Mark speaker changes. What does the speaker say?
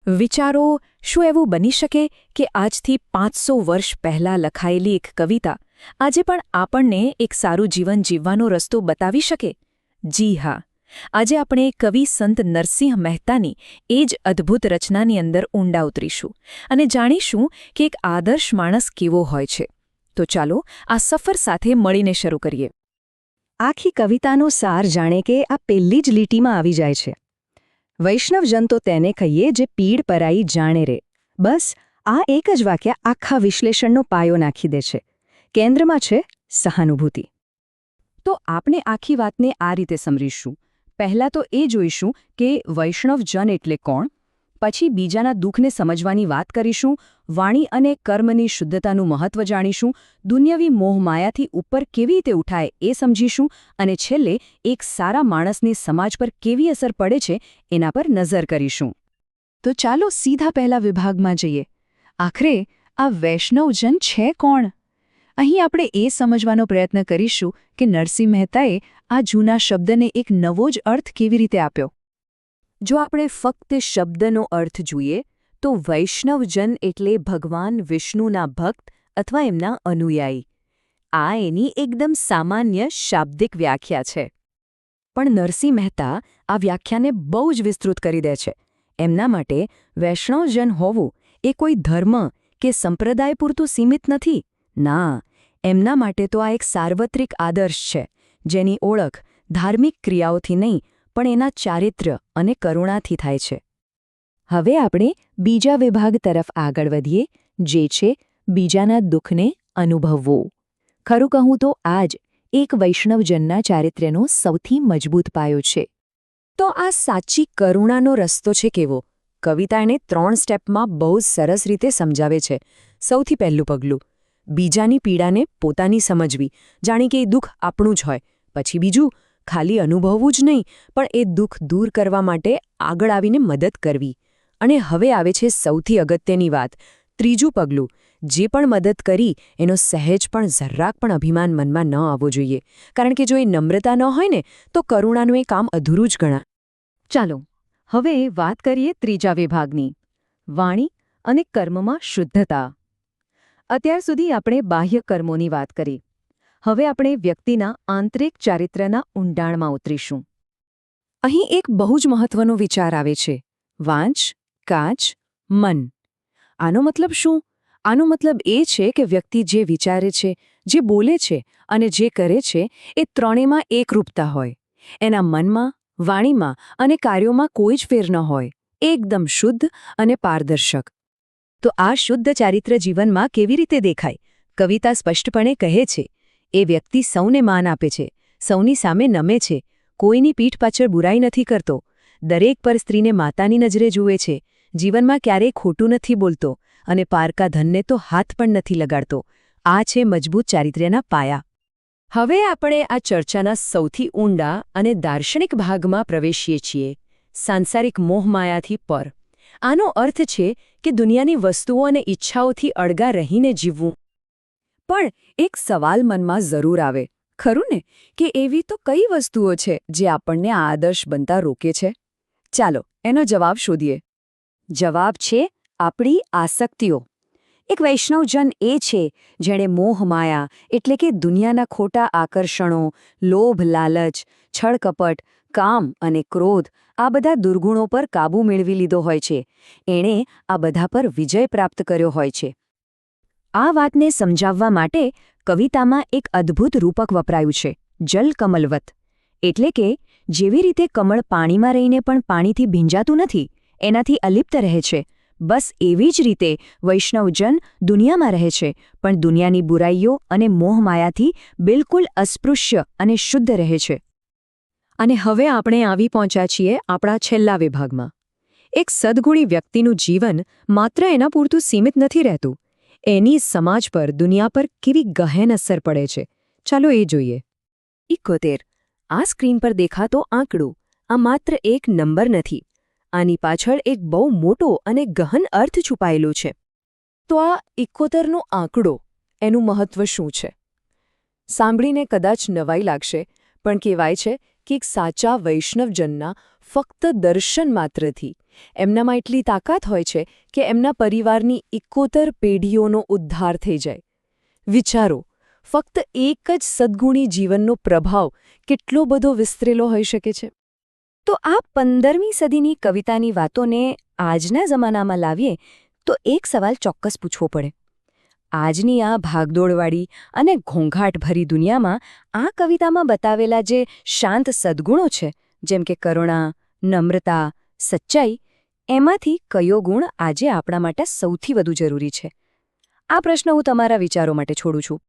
Speaker 1: વિચારો, શું એવું બની શકે કે આજથી 500 વર્ષ પહેલાં લખાયેલી એક કવિતા આજે પણ આપણને એક સારું જીવન જીવવાનો રસ્તો બતાવી શકે? જી હા, આજે આપણે કવિ સંત નરસિંહ મહેતાની એ જ અદ્ભુત રચનાની અંદર ઊંડા ઉતરીશું અને જાણીશું કે એક આદર્શ માણસ કેવો હોય છે. તો ચાલો આ સફર સાથે મળીને શરૂ કરીએ. આખી કવિતાનો સાર જાણે કે આ પહેલી જ લીટીમાં આવી જાય છે. વૈષ્ણવજન તો તેને કહીએ જે પીડ પરાઈ જાણે રે. બસ આ એક જ વાક્ય આખા વિશ્લેષણનો પાયો નાખી દે છે. કેન્દ્રમાં છે સહાનુભૂતિ. તો આપણે આખી વાતને આ રીતે સમજીશું. પહેલાં તો એ જોઈશું કે વૈષ્ણવજન એટલે કોણ, પછી બીજાના દુઃખને સમજવાની વાત કરીશું, વાણી અને કર્મની શુદ્ધતાનું મહત્વ જાણીશું, દુન્યવી મોહમાયાથી ઉપર કેવી રીતે ઉઠાય એ સમજીશું અને છેલ્લે એક સારા માણસની સમાજ પર કેવી અસર પડે છે એના પર નજર કરીશું. તો ચાલો સીધા પહેલા વિભાગમાં જઈએ. આખરે આ વૈષ્ણવજન છે કોણ? અહીં આપણે એ સમજવાનો પ્રયત્ન કરીશું કે નરસિંહ મહેતાએ આ જૂના શબ્દને એક નવો જ અર્થ કેવી રીતે આપ્યો. જો આપણે ફક્ત શબ્દનો અર્થ જોઈએ તો વૈષ્ણવજન એટલે ભગવાન વિષ્ણુના ભક્ત અથવા એમના અનુયાયી. આ એની એકદમ સામાન્ય શાબ્દિક વ્યાખ્યા છે. પણ નરસિંહ મહેતા આ વ્યાખ્યાને બહુ જ વિસ્તૃત કરી દે છે. એમના માટે વૈષ્ણવજન હોવું એ કોઈ ધર્મ કે સંપ્રદાય પૂરતું સીમિત નથી. ના, એમના માટે તો આ એક સાર્વત્રિક આદર્શ છે, જેની ઓળખ ધાર્મિક ક્રિયાઓથી નહીં પણ એના ચારિત્ર્ય અને કરુણાથી થાય છે. હવે આપણે બીજા વિભાગ તરફ આગળ વધીએ, જે છે બીજાના દુઃખને અનુભવવું. ખરું કહું તો આ જ એક વૈષ્ણવજનના ચારિત્ર્યનો સૌથી મજબૂત પાયો છે. તો આ સાચી કરુણાનો રસ્તો છે કેવો? કવિતા એને 3 સ્ટેપમાં બહુ સરસ રીતે સમજાવે છે. સૌથી પહેલું પગલું, બીજાની પીડાને પોતાની સમજવી, જાણે કે એ દુઃખ આપણું જ હોય. પછી બીજું, ખાલી અનુભવવું જ નહીં પણ એ દુઃખ દૂર કરવા માટે આગળ આવીને મદદ કરવી. અને હવે આવે છે સૌથી અગત્યની વાત, ત્રીજું પગલું, જે પણ મદદ કરી એનો સહેજ પણ જરાક પણ અભિમાન મનમાં ન આવવો જોઈએ, કારણ કે જો એ નમ્રતા ન હોય ને તો કરુણાનું એ કામ અધૂરું જ ગણા. ચાલો હવે વાત કરીએ ત્રીજા વિભાગની, વાણી અને કર્મમાં શુદ્ધતા. અત્યાર સુધી આપણે બાહ્ય કર્મોની વાત કરી. હવે આપણે વ્યક્તિના આંતરિક ચારિત્ર્યના ઊંડાણમાં ઉતરીશું. અહીં એક બહુ જ મહત્વનો વિચાર આવે છે, વાંચ, કાચ, મન. આનો મતલબ શું? આનો મતલબ એ છે કે વ્યક્તિ જે વિચારે છે, જે બોલે છે અને જે કરે છે એ ત્રણેયમાં એકરૂપતા હોય. એના મનમાં, વાણીમાં અને કાર્યોમાં કોઈ જ ફેર ન હોય, એકદમ શુદ્ધ અને પારદર્શક. તો આ શુદ્ધ ચારિત્ર્ય જીવનમાં કેવી રીતે દેખાય? કવિતા સ્પષ્ટપણે કહે છે, એ વ્યક્તિ સૌને માન આપે છે, સૌની સામે નમે છે, કોઈની પીઠ પાછળ બુરાઈ નથી કરતો, દરેક પર સ્ત્રીને માતાની નજરે જુએ છે, જીવનમાં ક્યારેય ખોટું નથી બોલતો અને પારકા ધનને તો હાથ પણ નથી લગાડતો. આ છે મજબૂત ચારિત્ર્યના પાયા. હવે આપણે આ ચર્ચાના સૌથી ઊંડા અને દાર્શનિક ભાગમાં પ્રવેશીએ છીએ, સાંસારિક મોહમાયાથી પર. આનો અર્થ છે કે દુનિયાની વસ્તુઓ અને ઈચ્છાઓથી અળગા રહીને જીવવું. પણ એક સવાલ મનમાં જરૂર આવે, ખરું ને, કે એવી તો કઈ વસ્તુઓ છે જે આપણને આ આદર્શ બનતા રોકે છે? ચાલો એનો જવાબ શોધીએ. જવાબ છે આપણી આસક્તિઓ. એક વૈષ્ણવજન એ છે જેણે મોહમાયા એટલે કે દુનિયાના ખોટા આકર્ષણો, લોભ લાલચ, છળકપટ, કામ અને ક્રોધ આ બધા દુર્ગુણો પર કાબૂ મેળવી લીધો હોય છે. એણે આ બધા પર વિજય પ્રાપ્ત કર્યો હોય છે. આ વાતને સમજાવવા માટે કવિતામાં એક અદ્ભુત રૂપક વપરાયું છે, જલકમલવત. એટલે કે જેવી રીતે કમળ પાણીમાં રહીને પણ પાણીથી ભીંજાતું નથી, એનાથી અલિપ્ત રહે છે, બસ એવી જ રીતે વૈષ્ણવજન દુનિયામાં રહે છે પણ દુનિયાની બુરાઈઓ અને મોહમાયાથી બિલકુલ અસ્પૃશ્ય અને શુદ્ધ રહે છે. અને હવે આપણે આવી પહોંચ્યા છીએ આપણા છેલ્લા વિભાગમાં. એક સદ્ગુણી વ્યક્તિનું જીવન માત્ર એના પૂરતું સીમિત નથી રહેતું, એની સમાજ પર, દુનિયા પર કેવી ગહેન અસર પડે છે. ચાલો એ જોઈએ. 71. આ સ્ક્રીન પર દેખાતો આંકડો આ માત્ર એક નંબર નથી. આની પાછળ એક બહુ મોટો અને ગહન અર્થ છુપાયેલો છે. તો આ 71નો આંકડો, એનું મહત્વ શું છે? સાંભળીને કદાચ નવાઈ લાગશે, પણ કહેવાય છે કે એક સાચા વૈષ્ણવજનના ફક્ત દર્શન માત્રથી,
Speaker 2: એમનામાં એટલી તાકાત હોય છે કે એમના પરિવારની 71 પેઢીઓનો ઉદ્ધાર થઈ જાય. વિચારો, ફક્ત એક જ સદ્ગુણી જીવનનો પ્રભાવ કેટલો બધો વિસ્તરેલો હોઈ શકે છે.
Speaker 1: તો આ 15મી સદીની કવિતાની વાતોને આજના જમાનામાં લાવીએ તો એક સવાલ ચોક્કસ પૂછવો પડે. આજની આ ભાગદોડવાળી અને ઘોંઘાટભરી દુનિયામાં આ કવિતામાં બતાવેલા જે શાંત સદ્ગુણો છે, જેમ કે કરુણા, નમ્રતા, સચ્ચાઈ, એમાંથી કયો ગુણ આજે આપણા માટે સૌથી વધુ જરૂરી છે? આ પ્રશ્ન હું તમારા વિચારો માટે છોડું છું.